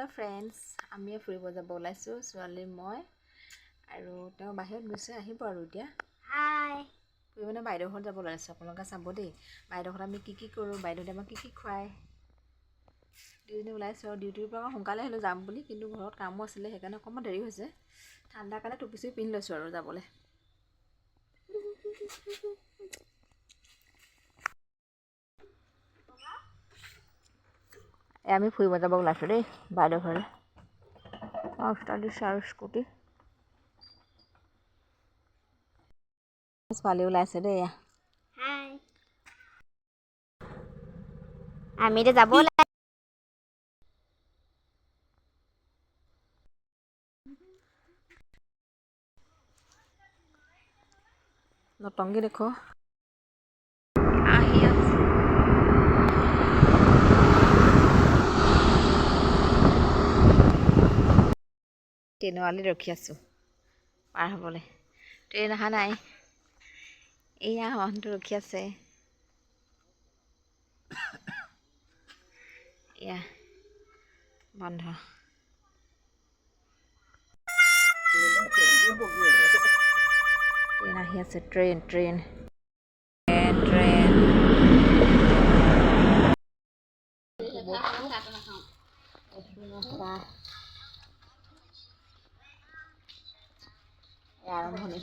Hello' friends, আমি ফুৰিব যাব ওলাইছোঁ ছোৱালী মই আৰু তেওঁ বাহিৰত গৈছে, আহিব আৰু এতিয়া হাই ফুৰিবলৈ বাইদেউৰ ঘৰত যাব ওলাইছোঁ। আপোনালোকে চাব দেই বাইদেউৰ ঘৰত আমি কি কৰোঁ, বাইদেউহঁতে আমাক কি খুৱায়। দুইজনী ওলাইছোঁ আৰু ডিউটিৰ পৰা সোনকালে আহিলোঁ যাম বুলি, কিন্তু ঘৰত কামো আছিলে সেইকাৰণে অকণমান দেৰি হৈছে। ঠাণ্ডাৰ কাৰণে টুপি চুপি পিন্ধি লৈছোঁ আৰু যাবলৈ। আমি ফুৰিব যাব ওলাইছোঁ দেই বাইদেউৰ ঘৰলৈ। ষ্টাৰ্ট দিছোঁ আৰু স্কুটি ছোৱালী ওলাইছে দেই। হাই আমি এতিয়া যাব নটংগী দেখো আহি আছে। ট্ৰেইনৰ আলিত ৰখি আছোঁ পাৰ হ'বলৈ। ট্ৰেইন অহা নাই, এয়া মানুহটো ৰখি আছে। এয়া বন্ধ। ট্ৰেইন আহি আছে, ট্ৰেইন ট্ৰেইন ট্ৰেইন ট্ৰেইন আৰম্ভণি।